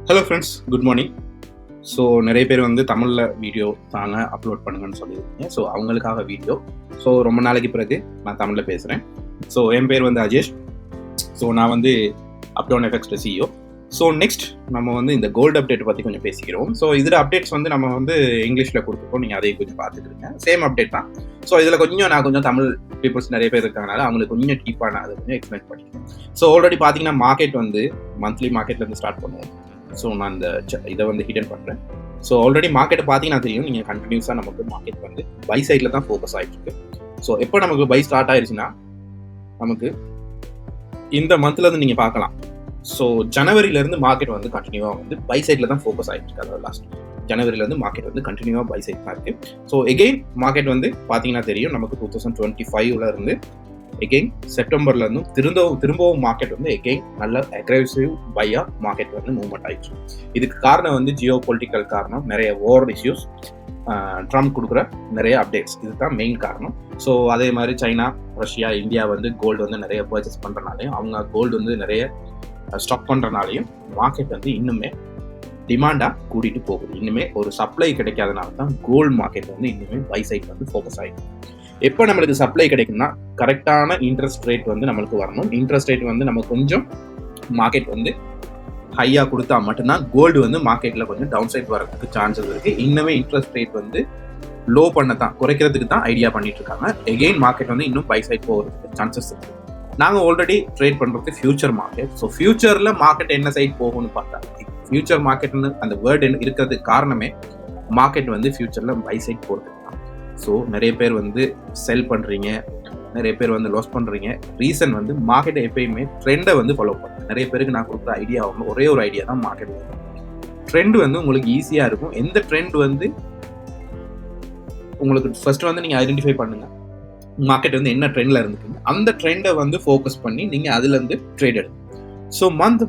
Hello friends, good morning. So நிறைய பேர் வந்து தமிழில் வீடியோ தாங்க அப்லோட் பண்ணுங்கன்னு சொல்லியிருக்கீங்க. ஸோ அவங்களுக்காக வீடியோ. ஸோ ரொம்ப நாளைக்கு பிறகு நான் தமிழில் பேசுகிறேன். ஸோ என் பேர் வந்து அஜேஷ். ஸோ நான் வந்து uptown effects CEO. So next நம்ம வந்து இந்த கோல்டு அப்டேட் பற்றி கொஞ்சம் பேசிக்கிறோம். ஸோ இதில் அப்டேட்ஸ் வந்து நம்ம வந்து இங்கிலீஷில் கொடுத்துருக்கோம். நீங்கள் அதையும் கொஞ்சம் பார்த்துக்கிறீங்க. சேம் அப்டேட் தான். ஸோ இதில் நான் கொஞ்சம் தமிழ் பீப்புள்ஸ் நிறைய பேர் இருக்காங்கனால அவங்களுக்கு கொஞ்சம் டீப்பாக நான் அதை கொஞ்சம் எக்ஸ்பிளைன் பண்ணிக்கிறேன். ஸோ ஆல்ரெடி பார்த்தீங்கன்னா மார்க்கெட் வந்து மந்த்லி மார்க்கெட்லேருந்து ஸ்டார்ட் பண்ணுவோம். ஸோ நான் இந்த இதை வந்து ஹிடன் பண்ணுறேன். ஸோ ஆல்ரெடி மார்க்கெட்டை பார்த்தீங்கன்னா தெரியும், நீங்கள் கண்டினியூஸாக நமக்கு மார்க்கெட் வந்து பை சைடில் தான் ஃபோக்கஸ் ஆகிட்டு இருக்கு. ஸோ எப்போ நமக்கு பை ஸ்டார்ட் ஆயிடுச்சுன்னா நமக்கு இந்த மந்த்லேருந்து நீங்கள் பார்க்கலாம். ஸோ ஜனவரியிலேருந்து மார்க்கெட் வந்து கண்டினியூவாக வந்து பை சைடில் தான் ஃபோக்கஸ் ஆகிட்டு இருக்கு. அதாவது லாஸ்ட் ஜனவரியிலேருந்து மார்க்கெட் வந்து கண்டினியூவாக பை சைட் தான் இருக்குது. ஸோ எகெயின் மார்க்கெட் வந்து பார்த்தீங்கன்னா தெரியும், நமக்கு 2025 இருந்து எகெயின் செப்டம்பர்லேருந்தும் திரும்பவும் மார்க்கெட் வந்து எகெயின் நல்ல அக்ரெசிவ் பையா மார்க்கெட் வந்து மூவ்மெண்ட் ஆயிடுச்சு. இதுக்கு காரணம் வந்து ஜியோ பொலிட்டிக்கல் காரணம், நிறைய வார் இஷ்யூஸ், ட்ரம்ப் கொடுக்குற நிறைய அப்டேட்ஸ், இதுதான் மெயின் காரணம். ஸோ அதே மாதிரி சைனா, ரஷ்யா, இந்தியா வந்து கோல்டு வந்து நிறைய பர்ச்சேஸ் பண்ணுறனாலையும் அவங்க கோல்டு வந்து நிறைய ஸ்டாக் பண்ணுறனாலையும் மார்க்கெட் வந்து இன்னுமே டிமாண்டாக கூட்டிகிட்டு போகுது. இன்னுமே ஒரு சப்ளை கிடைக்காதனால தான் கோல்டு மார்க்கெட் வந்து இன்னுமே பை சைட் வந்து ஃபோக்கஸ் ஆகிடும். எப்போ நம்மளுக்கு சப்ளை கிடைக்கும்னா கரெக்டான இன்ட்ரெஸ்ட் ரேட் வந்து நம்மளுக்கு வரணும். இன்ட்ரெஸ்ட் ரேட் வந்து நம்ம கொஞ்சம் மார்க்கெட் வந்து ஹையாக கொடுத்தா மட்டும்தான் கோல்டு வந்து மார்க்கெட்டில் கொஞ்சம் டவுன் சைட் வரதுக்கு சான்சஸ் இருக்குது. இன்னுமே இன்ட்ரெஸ்ட் ரேட் வந்து லோ பண்ணத்தான், குறைக்கிறதுக்கு தான் ஐடியா பண்ணிட்டு இருக்காங்க. எகெயின் மார்க்கெட் வந்து இன்னும் பை சைட் போகிறதுக்கு சான்சஸ் இருக்குது. நாங்கள் ஆல்ரெடி ட்ரேட் பண்ணுறது ஃபியூச்சர் மார்க்கெட். ஸோ ஃபியூச்சரில் மார்க்கெட் என்ன சைட் போகும்னு பார்த்தா ஃபியூச்சர் மார்க்கெட்னு அந்த வேர்டு இருக்கிறதுக்கு காரணமே மார்க்கெட் வந்து ஃபியூச்சரில் பை சைட் போகிறது. ஸோ நிறைய பேர் வந்து செல் பண்ணுறீங்க, நிறைய பேர் வந்து லாஸ் பண்ணுறீங்க. ரீசன் வந்து மார்க்கெட்டை எப்பயுமே ட்ரெண்டை வந்து ஃபாலோ பண்ணுங்க. நிறைய பேருக்கு நான் கொடுக்குற ஐடியா வந்து ஒரே ஒரு ஐடியா தான், மார்க்கெட் ட்ரெண்ட் வந்து உங்களுக்கு ஈஸியாக இருக்கும். எந்த ட்ரெண்ட் வந்து உங்களுக்கு ஃபர்ஸ்ட் வந்து நீங்கள் ஐடென்டிஃபை பண்ணுங்க, மார்க்கெட் வந்து என்ன ட்ரெண்டில் இருந்துக்குங்க, அந்த ட்ரெண்டை வந்து ஃபோக்கஸ் பண்ணி நீங்கள் அதுலேருந்து ட்ரேட் எடுங்க. ஸோ மந்த்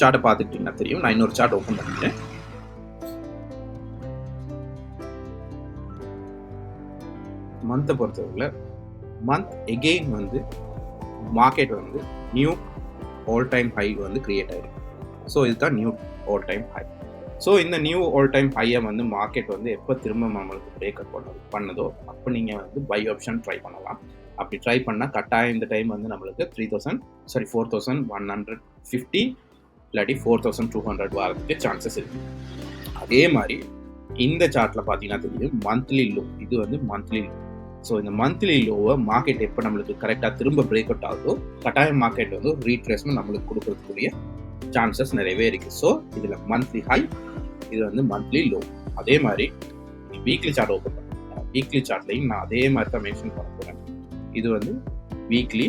சார்ட்டை பார்த்துக்கிட்டிங்கன்னா தெரியும். நான் இன்னொரு சார்ட் ஓப்பன் பண்ணிட்டேன். மந்த்தை பொறுத்தவரையில் மந்த் எகெயின் வந்து மார்க்கெட் வந்து நியூ ஆல் டைம் ஹை வந்து கிரியேட் ஆகிருக்கு. ஸோ இதுதான் new all time high. So இந்த நியூ ஆல் டைம் ஹையை வந்து மார்க்கெட் வந்து எப்போ திரும்ப நம்மளுக்கு பிரேக் அப் பண்ணதோ அப்போ நீங்கள் வந்து பை ஆப்ஷன் ட்ரை பண்ணலாம். அப்படி ட்ரை பண்ணால் கட்டாயம் இந்த டைம் வந்து நம்மளுக்கு 4150 இல்லாட்டி 4200 வரதுக்கு சான்சஸ் இருக்குது. அதே மாதிரி இந்த சார்ட்டில் பார்த்தீங்கன்னா தெரியும், மந்த்லி லோ, இது வந்து மந்த்லி லோ. ஸோ இந்த மந்த்லி லோவை மார்க்கெட் எப்போ நம்மளுக்கு கரெக்டாக திரும்ப பிரேக் அவுட் ஆகுதோ கட்டாயம் மார்க்கெட் வந்து ரீட்ரேஸ்மெண்ட் நம்மளுக்கு கொடுக்கறதுக்குரிய சான்சஸ் நிறையவே இருக்குது. ஸோ இதில் மந்த்லி ஹை, இது வந்து மந்த்லி லோ. அதே மாதிரி வீக்லி சார்ட் ஓப்பன் பண்ணுறேன். வீக்லி சார்ட்லையும் நான் அதே மாதிரி தான் மென்ஷன் பண்ண போகிறேன். இது வந்து வீக்லி,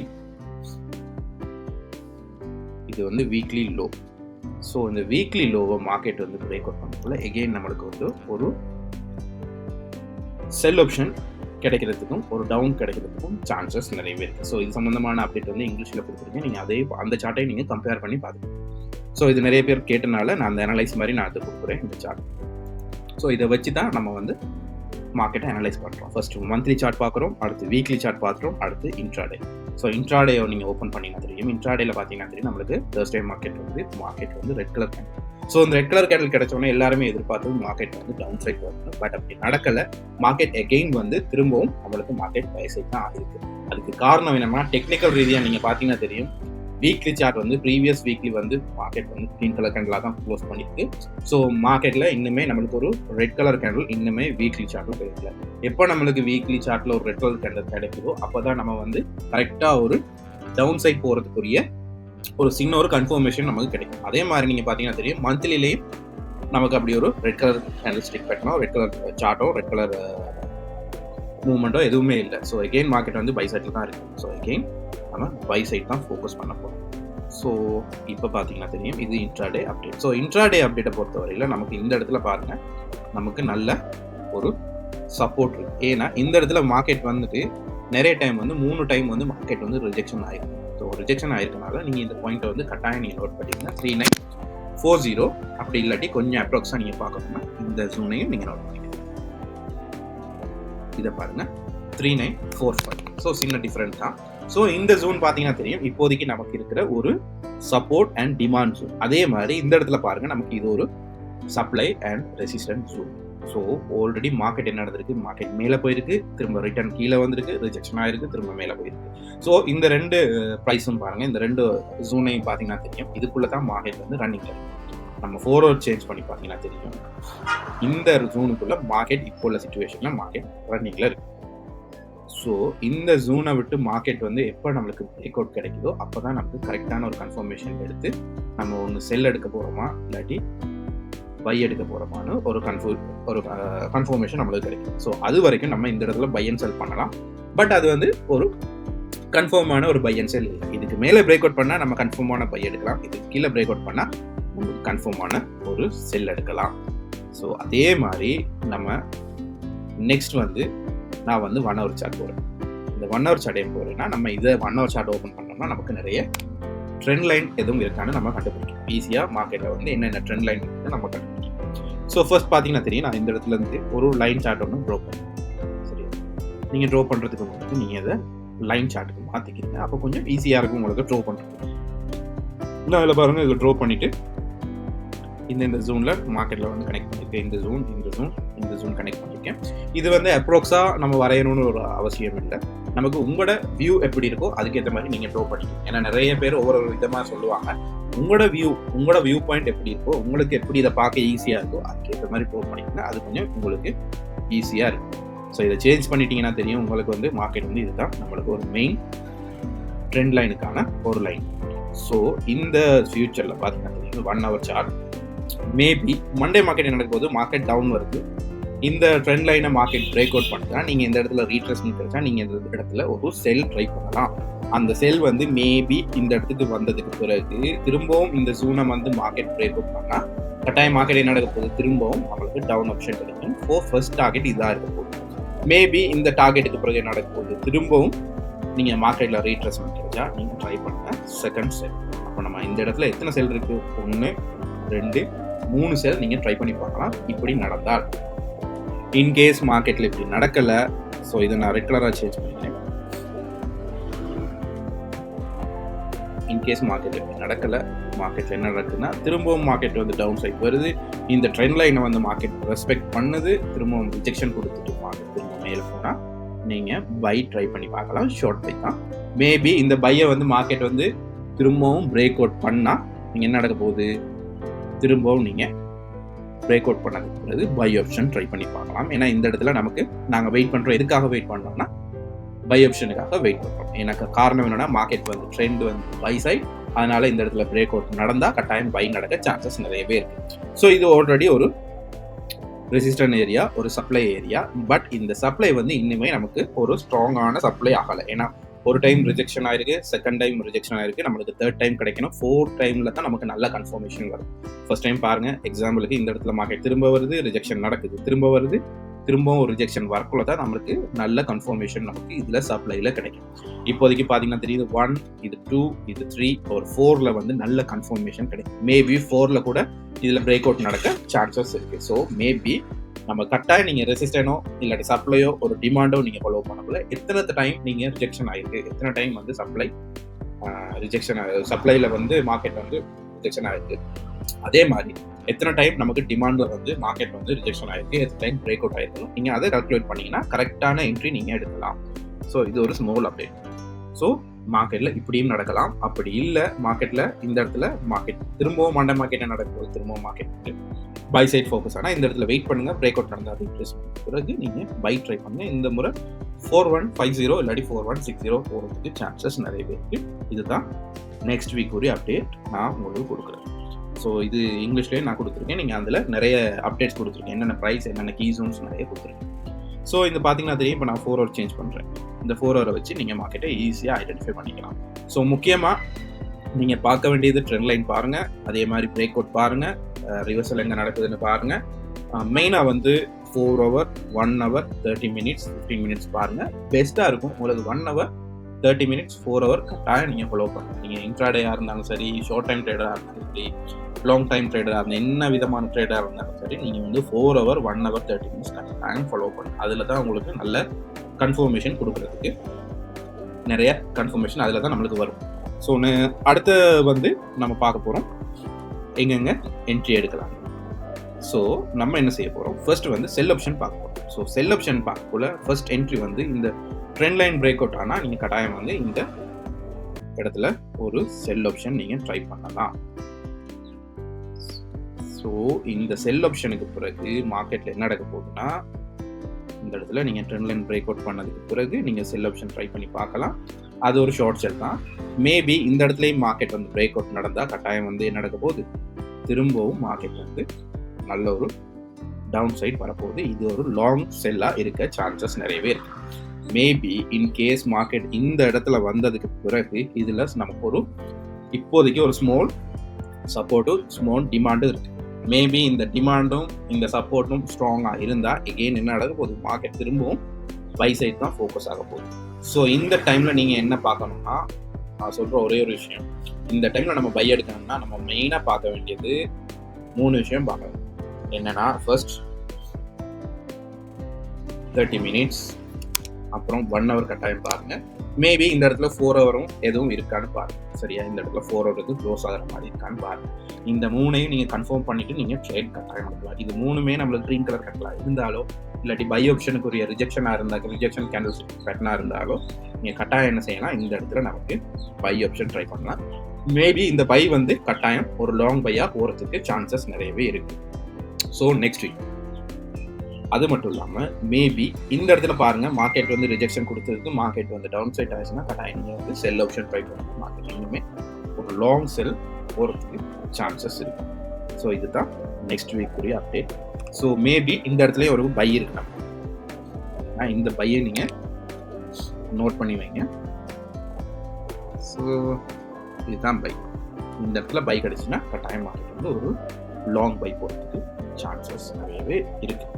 இது வந்து வீக்லி லோ. ஸோ இந்த வீக்லி லோவை மார்க்கெட் வந்து பிரேக் அவுட் பண்ணக்குள்ள எகெயின் நம்மளுக்கு வந்து ஒரு செல் ஆப்ஷன் கிடைக்கிறதுக்கும் ஒரு டவுன் கிடைக்கிறதுக்கும் சான்சஸ் நிறையவே இருக்குது. ஸோ இது சம்மந்தமான அப்டேட் வந்து இங்கிலீஷில் கொடுத்துருக்கேன். நீங்கள் அதே அந்த சார்ட்டை நீங்கள் கம்பேர் பண்ணி பார்த்துக்கணும். ஸோ இது நிறைய பேர் கேட்டனால நான் அந்த அனலைஸ் மாதிரி நான் அதை கொடுக்குறேன், இந்த சார்ட். ஸோ இதை வச்சு தான் நம்ம வந்து மார்க்கெட்டை அனலைஸ் பண்ணுறோம். ஃபர்ஸ்ட் மந்த்லி சார்ட் பார்க்குறோம், அடுத்து வீக்லி சார்ட் பார்க்குறோம், அடுத்து இன்ட்ராடே. ஸோ இன்ட்ராடே நீங்கள் ஓப்பன் பண்ணிங்கன்னா தெரியும். இன்ட்ராடேல பார்த்தீங்கன்னா தெரியும் நம்மளுக்கு தேர்ஸ்டே மார்க்கெட் வந்து ரெட் கலர் கேண்டில். ஸோ இந்த ரெட் கலர் கேண்டில் கிடைச்சோன்னே எல்லாருமே எதிர்பார்த்து மார்க்கெட் வந்து டவுன் சைட் வரணும். பட் அப்படி நடக்கலை. மார்க்கெட் எகெயின் வந்து திரும்பவும் நம்மளுக்கு மார்க்கெட் பை சைட் தான் ஆகிருக்கு. அதுக்கு காரணம் என்னன்னா, டெக்னிக்கல் ரீதியாக நீங்கள் பார்த்தீங்கன்னா தெரியும், வீக்லி சார்ட் வந்து ப்ரீவியஸ் வீக்லி வந்து மார்க்கெட் வந்து க்ரீன் கலர் கேண்டிலாக தான் க்ளோஸ் பண்ணிருக்கு. ஸோ மார்க்கெட்டில் இன்னுமே நம்மளுக்கு ஒரு ரெட் கலர் கேண்டில் இன்னுமே வீக்லி சார்ட்டில் கிடைக்கல. எப்போ நம்மளுக்கு வீக்லி சார்ட்டில் ஒரு ரெட் கலர் கேண்டில் கிடைக்குதோ அப்போ தான் நம்ம வந்து கரெக்டாக ஒரு டவுன் சைட் போகிறதுக்குரிய ஒரு சின்ன ஒரு கன்ஃபர்மேஷன் நமக்கு கிடைக்கும். அதே மாதிரி நீங்கள் பார்த்தீங்கன்னா தெரியும், மந்த்லிலேயும் நமக்கு அப்படி ஒரு ரெட் கலர் கேண்டில் ஸ்டிக் பண்ணோம், ரெட் கலர் சார்ட்டோ ரெட் கலர் மூவ்மெண்ட்டோ எதுவுமே இல்லை. ஸோ எகெயின் மார்க்கெட் வந்து பை சைட்டில் தான் இருக்குது. ஸோ எகெயின் நம்ம பை சைட் தான் ஃபோக்கஸ் பண்ண போகிறோம். ஸோ இப்போ பார்த்தீங்கன்னா தெரியும், இது இன்ட்ராடே அப்டேட். ஸோ இன்ட்ராடே அப்டேட்டை பொறுத்தவரையில் நமக்கு இந்த இடத்துல பாருங்கள், நமக்கு நல்ல ஒரு சப்போர்ட் இருக்குது. ஏன்னா இந்த இடத்துல மார்க்கெட் வந்துட்டு நிறைய டைம் வந்து 3 டைம் வந்து மார்க்கெட் வந்து ரிஜெக்ஷன் ஆகிருக்கு. ஸோ ரிஜெக்ஷன் ஆகிருக்கனால நீங்கள் இந்த பாயிண்ட்டை வந்து கட்டாயம் நீங்கள் நோட் பண்ணிங்கன்னா 3940, அப்படி இல்லாட்டி கொஞ்சம் அப்ராக்ஸாக நீங்கள் பார்க்கணும்னா இந்த ஜோனையும் நீங்கள் நோட் பண்ணிக்கலாம். இதை பாருங்கள், 3945. ஸோ சின்ன டிஃப்ரெண்ட் தான். ஸோ இந்த ஜோன் பார்த்தீங்கன்னா தெரியும், இப்போதைக்கு நமக்கு இருக்கிற ஒரு சப்போர்ட் அண்ட் டிமாண்ட் ஜோன். அதே மாதிரி இந்த இடத்துல பாருங்க, நமக்கு இது ஒரு supply and resistance zone. So already market என்ன நடந்திருக்கு, மார்க்கெட் மேலே போயிருக்கு, திரும்ப ரிட்டர்ன் கீழே வந்திருக்கு, ரிஜெக்ஷன் ஆயிருக்கு, திரும்ப மேலே போயிருக்கு. ஸோ இந்த ரெண்டு ப்ரைஸும் பாருங்க, இந்த ரெண்டு ஜோனையும் பார்த்தீங்கன்னா தெரியும், இதுக்குள்ள தான் மார்க்கெட் வந்து ரன்னிங் இருக்கு. நம்ம 4 ஹவர் சேஞ்ச் பண்ணி பார்த்தீங்கன்னா தெரியும், இந்த ஜோனுக்குள்ள மார்க்கெட் இப்போ உள்ள சிச்சுவேஷன்ல மார்க்கெட் ரன்னிங்ல இருக்கு. ஸோ இந்த ஜோனை விட்டு மார்க்கெட் வந்து எப்போ நம்மளுக்கு பிரேக் அவுட் கிடைக்குதோ அப்போ தான் நமக்கு கரெக்டான ஒரு கன்ஃபர்மேஷன் எடுத்து நம்ம ஒன்று செல் எடுக்க போகிறோமா இல்லாட்டி பை எடுக்க போகிறோமான்னு ஒரு கன்ஃபர்மேஷன் நம்மளுக்கு கிடைக்கும். ஸோ அது வரைக்கும் நம்ம இந்த இடத்துல பை அண்ட் செல் பண்ணலாம். பட் அது வந்து ஒரு கன்ஃபார்மான ஒரு பை அண்ட் செல் இல்லை. இதுக்கு மேலே பிரேக் அவுட் பண்ணால் நம்ம கன்ஃபார்மான பை எடுக்கலாம், இதுக்கு கீழே பிரேக் அவுட் பண்ணால் நமக்கு கன்ஃபார்மான ஒரு செல் எடுக்கலாம். ஸோ அதே மாதிரி நம்ம நெக்ஸ்ட் வந்து நான் வந்து 1 ஹவர் சார்ட் போகிறேன். இந்த 1 ஹவர் சார்ட் ஏன் போகிறேன்னா, நம்ம இதை 1 ஹவர் சார்ட் ஓப்பன் பண்ணோம்னா நமக்கு நிறைய ட்ரெண்ட் லைன் எதுவும் இருக்கான்னு நம்ம கண்டுபிடிக்கும். ஈஸியாக மார்க்கெட்டில் வந்து என்னென்ன ட்ரெண்ட் லைன் இருக்குது நம்ம கண்டுபிடிக்கும். ஸோ ஃபர்ஸ்ட் பார்த்தீங்கன்னா தெரியும், நான் இந்த இடத்துல இருந்து ஒரு லைன் சார்ட் ஒன்று ட்ரா பண்ணுறேன். சரியா, நீங்கள் ட்ரா பண்ணுறதுக்கு முன்னாடி நீங்கள் அதை லைன் சார்ட்டுக்கு மாற்றிக்கிறீங்க, அப்போ கொஞ்சம் ஈஸியாக இருக்கும் உங்களுக்கு ட்ரா பண்ணுறது. நான் அதில் பாருங்கள், இதை ட்ரா பண்ணிவிட்டு இந்த ஜோனில் மார்க்கெட்டில் வந்து கனெக்ட் பண்ணியிருக்கேன். இந்த ஜோன் கனெக்ட் பண்ணியிருக்கேன். இது வந்து அப்ராக்ஸாக நம்ம வரையணும்னு ஒரு அவசியம் இல்லை. நமக்கு உங்களோட வியூ எப்படி இருக்கோ அதுக்கேற்ற மாதிரி நீங்கள் ட்ரா பண்ணிக்கணும். ஏன்னா நிறைய பேர் ஒவ்வொரு விதமாக சொல்லுவாங்க. உங்களோட வியூ பாயிண்ட் எப்படி இருக்கோ, உங்களுக்கு எப்படி இதை பார்க்க ஈஸியாக இருக்கோ அதுக்கேற்ற மாதிரி ட்ரா பண்ணிக்கோங்க. அது கொஞ்சம் உங்களுக்கு ஈஸியாக இருக்கும். ஸோ இதை சேஞ்ச் பண்ணிட்டீங்கன்னா தெரியும் உங்களுக்கு வந்து மார்க்கெட் வந்து இதுதான் நம்மளுக்கு ஒரு மெயின் ட்ரெண்ட் லைனுக்கான ஒரு லைன். ஸோ இந்த ஃபியூச்சரில் பார்த்தீங்கன்னா தெரியும் 1 hour chart. Maybe Monday market என்ன நடக்கும் போது மார்க்கெட் டவுன் வருது, இந்த ட்ரெண்ட் லைனை மார்க்கெட் பிரேக் அவுட் பண்ணுறா, நீங்கள் இந்த இடத்துல ரீட்ரேஸ்மெண்ட் கிடைச்சா நீங்கள் இந்த இடத்துல ஒரு செல் ட்ரை பண்ணலாம். அந்த செல் வந்து மேபி இந்த இடத்துக்கு வந்ததுக்கு பிறகு திரும்பவும் இந்த ஜூனை வந்து மார்க்கெட் பிரேக் அவுட் பண்ணால் கட்டாயம் மார்க்கெட் என்ன நடக்க போகுது, திரும்பவும் அவங்களுக்கு டவுன் ஆப்ஷன் கிடைக்கும். ஃபர்ஸ்ட் டார்கெட் இதாக இருக்க போகுது. மேபி இந்த டார்கெட்டுக்கு பிறகு என்ன நடக்க போகுது, திரும்பவும் நீங்கள் மார்க்கெட்டில் ரீட்ரேஸ்மெண்ட் கிடைச்சா நீங்கள் ட்ரை பண்ணுங்கள் செகண்ட் செல். அப்போ நம்ம இந்த இடத்துல எத்தனை செல் இருக்குது, 1 2 3 செல் நீங்கள் ட்ரை பண்ணி பார்க்கலாம். இப்படி நடந்தால் இன்கேஸ் மார்க்கெட்டில் இப்படி நடக்கலை, ஸோ இதை நான் ரெகுலராக சேஞ்ச் பண்ணிக்கிறேன். இன்கேஸ் மார்க்கெட் இப்படி நடக்கலை, மார்க்கெட்டில் என்ன நடக்குதுன்னா திரும்பவும் மார்க்கெட் வந்து டவுன் சைட் வருது, இந்த ட்ரெண்ட் லைனை வந்து மார்க்கெட் ரெஸ்பெக்ட் பண்ணுது, திரும்பவும் ரிஜெக்ஷன் கொடுத்துட்டு மார்க்கெட் திரும்ப மேலே போனால் நீங்கள் பை ட்ரை பண்ணி பார்க்கலாம். ஷார்ட் பை தான். மேபி இந்த பையை வந்து மார்க்கெட் வந்து திரும்பவும் பிரேக் அவுட் பண்ணால் நீங்கள் என்ன நடக்க போகுது, திரும்பவும் நீங்கள் பிரேக் அவுட் பண்ணதுக்கு பிறகு பை ஆப்ஷன் ட்ரை பண்ணி பார்க்கலாம். ஏன்னா இந்த இடத்துல நமக்கு நாங்கள் வெயிட் பண்ணுறோம். எதுக்காக வெயிட் பண்ணோம்னா பை ஆப்ஷனுக்காக வெயிட் பண்ணுறோம். எனக்கு காரணம் என்னென்னா மார்க்கெட் வந்து ட்ரெண்ட் வந்து பை சைட், அதனால இந்த இடத்துல பிரேக் அவுட் நடந்தால் கட்டாயம் பை நடக்க சான்சஸ் நிறையவே இருக்குது. ஸோ இது ஆல்ரெடி ஒரு ரெசிஸ்டன்ட் ஏரியா, ஒரு சப்ளை ஏரியா. பட் இந்த சப்ளை வந்து இன்னுமே நமக்கு ஒரு ஸ்ட்ராங்கான சப்ளை ஆகலை. ஏன்னா ஒரு டைம் ரிஜெக்ஷன் ஆயிருக்கு, செகண்ட் டைம் ரிஜெக்ஷன் ஆயிருக்கு, நம்மளுக்கு தேர்ட் டைம் கிடைக்கணும். 4th டைம்ல தான் நமக்கு நல்ல கன்ஃபர்மேஷன் வரும். ஃபர்ஸ்ட் டைம் பாருங்க, எக்ஸாம்பிளுக்கு இந்த இடத்துல மார்க்கெட் திரும்ப வருது, ரிஜெக்ஷன் நடக்குது, திரும்ப வருது, திரும்பவும் ரிஜெக்ஷன் வரக்குள்ள தான் நம்மளுக்கு நல்ல கன்ஃபர்மேஷன் நமக்கு இதுல சப்ளைல கிடைக்கும். இப்போதைக்கு பாத்தீங்கன்னா தெரியுது 1, இது 2, இது 3 ஒரு 4ல வந்து நல்ல கன்ஃபர்மேஷன் கிடைக்கும். மேபி 4ல கூட இதுல பிரேக் அவுட் நடக்க சான்சஸ் இருக்கு. ஸோ மேபி நம்ம கட்டாயம் நீங்கள் ரெசிஸ்டனோ இல்லாட்டி சப்ளையோ ஒரு டிமாண்டோ நீங்கள் ஃபாலோ பண்ணக்குள்ள எத்தனை டைம் நீங்கள் ரிஜெக்ஷன் ஆகிருக்கு, எத்தனை டைம் வந்து சப்ளையில் வந்து மார்க்கெட் வந்து ரிஜெக்ஷன் ஆகிருக்கு, அதே மாதிரி எத்தனை டைம் நமக்கு டிமாண்டில் வந்து மார்க்கெட் வந்து ரிஜெக்ஷன் ஆகிருக்கு, எத்தனை டைம் பிரேக் அவுட் ஆகிருக்கும், நீங்கள் அதை கால்குலேட் பண்ணிங்கன்னா கரெக்டான என்ட்ரி நீங்கள் எடுக்கலாம். ஸோ இது ஒரு ஸ்மால் அப்டேட். ஸோ மார்க்கெட்டில் இப்படியும் நடக்கலாம். அப்படி இல்லை மார்க்கெட்டில் இந்த இடத்துல மார்க்கெட் திரும்பவும் மண்டே மார்க்கெட்டை நடக்கும்போது திரும்பவும் மார்க்கெட் பை சைட் ஃபோக்கஸ் ஆனால் இந்த இடத்துல வெயிட் பண்ணுங்கள். பிரேக் அவுட் நடந்தால் ரீட்ரேஸ்மெண்ட் பிறகு நீங்கள் பை ட்ரை பண்ணுங்கள். இந்த முறை 4150 இல்லாட்டி 4160 போகிறதுக்கு சான்சஸ் நிறையவே இருக்குது. இதுதான் நெக்ஸ்ட் வீக் ஒரு அப்டேட் நான் உங்களுக்கு கொடுக்குறேன். ஸோ இது இங்கிலீஷ்லேயே நான் கொடுத்துருக்கேன். நீங்கள் அதில் நிறைய அப்டேட்ஸ் கொடுத்துருக்கேன், என்னென்ன ப்ரைஸ், என்னென்ன கீ ஜோன்ஸ் நிறைய கொடுத்துருக்கேன். ஸோ இந்த பார்த்தீங்கன்னா தெரியும், இப்போ நான் 4 ஹவர் சேஞ்ச் பண்ணுறேன். இந்த 4 ஹவரை வச்சு நீங்கள் மார்க்கெட்டை ஈஸியாக ஐடென்டிஃபை பண்ணிக்கலாம். ஸோ முக்கியமாக நீங்கள் பார்க்க வேண்டியது ட்ரெண்ட் லைன் பாருங்கள், அதே மாதிரி பிரேக் அவுட் பாருங்கள், ரிவர்சல் எங்கே நடக்குதுன்னு பாருங்கள். மெயினாக வந்து 4 ஹவர், 1 ஹவர், 30 மினிட்ஸ், 15 மினிட்ஸ் பாருங்கள். பெஸ்ட்டாக இருக்கும் உங்களுக்கு 1 ஹவர், 30 மினிட்ஸ், 4 ஹவர் கட்டாயம் நீங்கள் ஃபாலோ பண்ணுங்கள். நீங்கள் இன்ட்ராடேயாக இருந்தாலும் சரி, ஷார்ட் டைம் ட்ரேடராக இருந்தாலும் சரி, லாங் டைம் ட்ரேடராக இருந்தால் என்ன விதமான ட்ரேடாக இருந்தாலும் சரி, நீங்கள் வந்து 4 ஹவர், 1 ஹவர், 30 மினிட்ஸ் கட்டாயம் ஃபாலோ பண்ணுங்கள். அதில் தான் உங்களுக்கு நல்ல கன்ஃபர்மேஷன் கொடுக்குறதுக்கு நிறைய கன்ஃபர்மேஷன் அதில் தான் நம்மளுக்கு வரும். ஸோ அடுத்து வந்து நம்ம பார்க்க போகிறோம் எங்கெங்கே என்ட்ரி எடுக்கலாம். ஸோ நம்ம என்ன செய்ய போகிறோம், ஃபர்ஸ்ட் வந்து செல் ஆப்ஷன் பார்க்க போகிறோம். ஸோ செல் ஆப்ஷன் பார்க்கக்குள்ள ஃபர்ஸ்ட் என்ட்ரி வந்து இந்த ட்ரெண்ட் லைன் பிரேக் அவுட் ஆனால் நீங்கள் கட்டாயம் வந்து இந்த இடத்துல ஒரு செல் ஆப்ஷன் நீங்கள் ட்ரை பண்ணலாம். ஸோ இந்த செல் ஆப்ஷனுக்கு பிறகு மார்க்கெட்டில் என்ன நடக்க போகுதுன்னா, இந்த இடத்துல நீங்கள் ட்ரெண்ட் லைன் பிரேக் அவுட் பண்ணதுக்கு பிறகு நீங்கள் செல் ஆப்ஷன் ட்ரை பண்ணி பார்க்கலாம். அது ஒரு ஷார்ட் செல் தான். மேபி இந்த இடத்துலையும் மார்க்கெட் வந்து பிரேக் அவுட் நடந்தால் கட்டாயம் வந்து என்ன நடக்க போகுது, திரும்பவும் மார்க்கெட் வந்து நல்ல ஒரு டவுன் சைட் வரப்போகுது. இது ஒரு லாங் செல்லாக இருக்க சான்சஸ் நிறையவே இருக்கு. மேபி இன் கேஸ் மார்க்கெட் இந்த இடத்துல வந்ததுக்கு பிறகு இதில் நமக்கு ஒரு இப்போதைக்கு ஒரு ஸ்மால் சப்போர்ட்டும் ஸ்மால் டிமாண்டும் இருக்கு. மேபி இந்த டிமாண்டும் இந்த சப்போர்ட்டும் ஸ்ட்ராங்காக இருந்தால் எகெயின் என்ன நடக்க போகுது, மார்க்கெட் திரும்பவும் பை சைட் தான் ஃபோக்கஸ் ஆக போகுது. ஸோ இந்த டைமில் நீங்கள் என்ன பார்க்கணும்னா, நான் சொல்கிற ஒரே ஒரு விஷயம், இந்த டைமில் நம்ம பை எடுக்கணும்னா நம்ம மெயினாக பார்க்க வேண்டியது 3 விஷயம் பார்க்கணும். என்னன்னா, ஃபர்ஸ்ட் 30 மினிட்ஸ், அப்புறம் 1 hour கட்டாயம் பாருங்க. மேபி இந்த இடத்துல 4 ஹவரும் எதுவும் இருக்கான்னு பாருங்க. சரியா, இந்த இடத்துல 4 ஹவருக்கு க்ளோஸ் ஆகிற மாதிரி இருக்கான்னு பாருங்க. இந்த 3ஐயும் நீங்கள் கன்ஃபார்ம் பண்ணிட்டு நீங்கள் ட்ரேட் கட்டாயம் எடுக்கலாம். இது 3மே நம்மளுக்கு க்ரீன் கலர் கட்டலாம் இருந்தாலோ, இல்லாட்டி பை ஆப்ஷனுக்குரிய ரிஜெக்ஷனாக இருந்தால் ரிஜெக்ஷன் கேண்டில்ஸ் பேட்டர்னாக இருந்தாலோ நீங்கள் கட்டாயம் என்ன செய்யலாம், இந்த இடத்துல நமக்கு பை ஆப்ஷன் ட்ரை பண்ணலாம். மேபி இந்த பை வந்து கட்டாயம் ஒரு லாங் பையாக போகிறதுக்கு சான்சஸ் நிறையவே இருக்கு. ஸோ நெக்ஸ்ட் வீக் அது மட்டும் இல்லாமல் மேபி இந்த இடத்துல பாருங்க, மார்க்கெட் வந்து ரிஜெக்ஷன் கொடுத்ததுக்கு மார்க்கெட் வந்து டவுன் சைட் ஆயிடுச்சுன்னா கட்டாயம் நீங்கள் வந்து செல் ஆப்ஷன் ட்ரை பண்ணுங்க. மார்க்கெட் இன்னுமே ஒரு லாங் செல் போகிறதுக்கு சான்சஸ் இருக்கு. ஸோ இதுதான் நெக்ஸ்ட் வீக் உரிய அப்டேட். ஸோ மேபி இந்த இடத்துல ஒரு பை இருக்கு. நம்ம இந்த பையை நீங்கள் நோட் பண்ணி வைங்க. ஸோ இதுதான் பை. இந்த இடத்துல பை கிடைச்சுன்னா கட்டாயம் மார்க்கெட் வந்து ஒரு லாங் பை போகிறதுக்கு சான்சஸ் நிறையவே இருக்கு.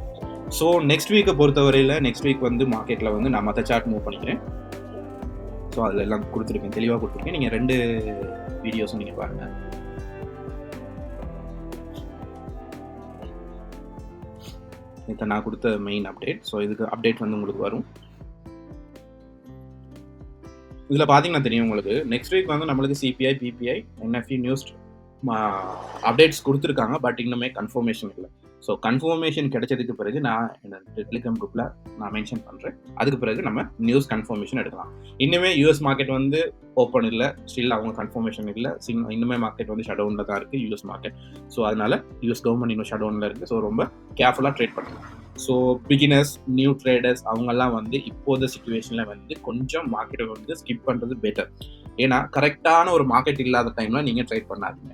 ஸோ நெக்ஸ்ட் வீக்கை பொறுத்தவரையில் நெக்ஸ்ட் வீக் வந்து மார்க்கெட்டில் வந்து நான் மற்ற சார்ட் மூவ் பண்ணிக்கிறேன். ஸோ அதில் எல்லாம் கொடுத்துருக்கேன், தெளிவாக கொடுத்துருக்கேன். நீங்கள் 2 வீடியோஸும் நீங்கள் பாருங்கள். இதை நான் கொடுத்த மெயின் அப்டேட். ஸோ இதுக்கு அப்டேட் வந்து உங்களுக்கு வரும். இதில் பார்த்தீங்கன்னா தெரியும் உங்களுக்கு, நெக்ஸ்ட் வீக் வந்து நம்மளுக்கு CPI, PPI, NFE news updates கொடுத்துருக்காங்க. பட் இன்னுமே கன்ஃபர்மேஷன் இல்லை. ஸோ கன்ஃபர்மேஷன் கிடைச்சதுக்கு பிறகு நான் என்னோட டெலிகிராம் குரூப்பில் நான் மென்ஷன் பண்ணுறேன். அதுக்கு பிறகு நம்ம நியூஸ் கன்ஃபர்மேஷன் எடுக்கலாம். இன்னுமே யூஎஸ் மார்க்கெட் வந்து ஓப்பன் இல்லை, ஸ்டில் அவங்க கன்ஃபர்மேஷன் இல்லை. இன்னுமே மார்க்கெட் வந்து ஷட் டவுனில் தான் இருக்குது யூஎஸ் மார்க்கெட். ஸோ அதனால யூஎஸ் கவர்மெண்ட் இன்னும் ஷட் டவுனில் இருக்குது. ஸோ ரொம்ப கேர்ஃபுல்லாக ட்ரேட் பண்ணலாம். ஸோ பிகினர்ஸ், நியூ ட்ரேடர்ஸ் அவங்கெல்லாம் வந்து இப்போது சிச்சுவேஷனில் வந்து கொஞ்சம் மார்க்கெட்டை வந்து ஸ்கிப் பண்ணுறது பெட்டர். ஏன்னா கரெக்டான ஒரு மார்க்கெட் இல்லாத டைமில் நீங்கள் ட்ரேட் பண்ணாதீங்க.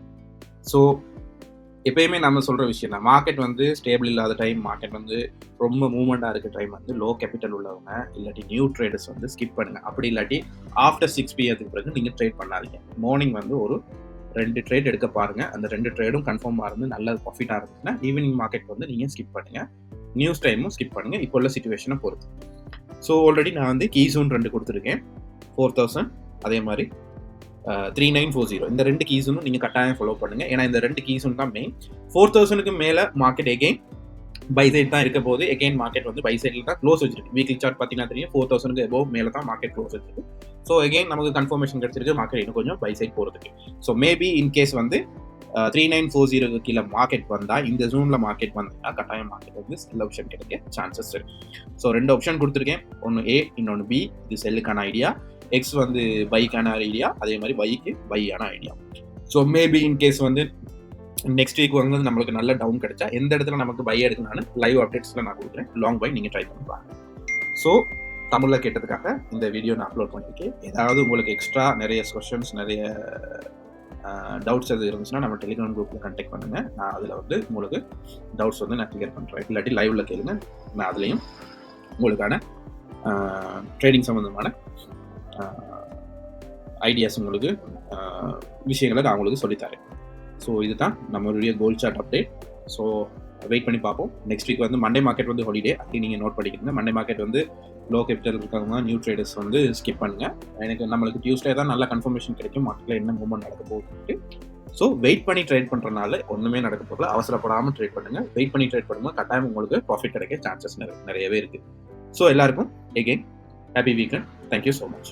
ஸோ எப்பயுமே நம்ம சொல்கிற விஷயம் தான், மார்க்கெட் வந்து ஸ்டேபிள் இல்லாத டைம், மார்க்கெட் வந்து ரொம்ப மூவ்மெண்ட்டாக இருக்க டைம் வந்து லோ கேபிட்டல் உள்ளவங்க இல்லாட்டி நியூ ட்ரேடர்ஸ் வந்து ஸ்கிப் பண்ணுங்கள். அப்படி இல்லாட்டி ஆஃப்டர் 6 PM பிறகு நீங்கள் ட்ரேட் பண்ணாதீங்க. மார்னிங் வந்து ஒரு 2 ட்ரேட் எடுக்க பாருங்கள். அந்த 2 ட்ரேடும் கன்ஃபார்மாக இருந்து நல்ல ப்ராஃபிட்டாக இருந்துச்சுன்னா ஈவினிங் மார்க்கெட் வந்து நீங்கள் ஸ்கிப் பண்ணுங்கள். நியூஸ் டைமும் ஸ்கிப் பண்ணுங்கள் இப்போ உள்ள சிச்சுவேஷனை பொறுத்து. ஸோ ஆல்ரெடி நான் வந்து கீ ஜோன் 2 கொடுத்துருக்கேன், 4000 அதே மாதிரி 3940. இந்த 2 கீஸும் நீங்கள் கட்டாயம் ஃபாலோ பண்ணுங்கள். ஏன்னா இந்த 2 கீஸும் தான் மெயின். 4000க்கு மேலே மார்க்கெட் எகெயின் பை சைட் தான் இருக்க போது. எகெயின் மார்க்கெட் வந்து பை சைடில் தான் க்ளோஸ் வச்சிருக்கு. வீக்லி சார்ட் பார்த்தீங்கன்னா தெரியும், 4000க்கு எபோவ் மேலே தான் மார்க்கெட் க்ளோஸ் வச்சிருக்கு. ஸோ எகெயின் நமக்கு கன்ஃபர்மேஷன் கிடைச்சிருக்கு மார்க்கெட் இன்னும் கொஞ்சம் பை சைட் போகிறதுக்கு. ஸோ மேபி இன்கேஸ் வந்து 3940க்கு கீழே மார்க்கெட் வந்தால், இந்த ஜோனில் மார்க்கெட் வந்தால் கட்டாயம் மார்க்கெட் வந்து செல் ஆப்ஷன் கிடைக்க சான்சஸ் இருக்கு. ஸோ 2 ஆப்ஷன் கொடுத்துருக்கேன், ஒன்று ஏ, இன்னொன்று பி. இது செல்லுக்கான ஐடியா. எக்ஸ் வந்து பைக்கான ஐடியா, அதே மாதிரி பைக்கு பையான ஐடியா. ஸோ மேபி இன்கேஸ் வந்து நெக்ஸ்ட் வீக் வந்து நம்மளுக்கு நல்ல டவுன் கிடைச்சா எந்த இடத்துல நமக்கு பை எடுக்கணும்னு லைவ் அப்டேட்ஸில் நான் கொடுக்குறேன். லாங் பை நீங்கள் ட்ரை பண்ணி பாருங்க. ஸோ தமிழில் கேட்டதுக்காக இந்த வீடியோ நான் அப்லோட் பண்ணியிருக்கேன். ஏதாவது உங்களுக்கு எக்ஸ்ட்ரா நிறைய கொஸ்டின்ஸ், நிறைய டவுட்ஸ் எது இருந்துச்சுன்னா நம்ம டெலிகிராம் குரூப்பில் கான்டாக்ட் பண்ணுங்கள். நான் அதில் வந்து உங்களுக்கு டவுட்ஸ் வந்து நான் கிளியர் பண்ணுறேன். இல்லாட்டி லைவில் கேளுங்க, நான் அதுலேயும் உங்களுக்கான ட்ரேடிங் சம்மந்தமான ஐடியாஸ் உங்களுக்கு விஷயங்களை நான் உங்களுக்கு சொல்லித்தரேன். ஸோ இதுதான் நம்மளுடைய gold chart update. So wait பண்ணி பார்ப்போம். நெக்ஸ்ட் வீக் வந்து மண்டே மார்க்கெட் வந்து ஹாலிடே, அப்படி நீங்கள் நோட் பண்ணிக்கிறீங்க. மண்டே மார்க்கெட் வந்து லோ கேபிட்டல் இருக்காங்க, நியூ ட்ரேடர்ஸ் வந்து ஸ்கிப் பண்ணுங்கள். எனக்கு நம்மளுக்கு டியூஸ்டே தான் நல்ல கன்ஃபர்மேஷன் கிடைக்கும் மார்க்கெட்டில் என்ன மூவ்மெண்ட் நடக்க போகுதுன்ட்டு. ஸோ வெயிட் பண்ணி ட்ரேட் பண்ணுறதுனால ஒன்றுமே நடக்க போகல. அவசரப்படாமல் ட்ரேட் பண்ணுங்கள். வெயிட் பண்ணி ட்ரேட் பண்ணும்போது கட்டாயம் உங்களுக்கு ப்ராஃபிட் கிடைக்க சான்சஸ் நிறையவே இருக்குது. ஸோ எல்லாருக்கும் again happy weekend. Thank you so much.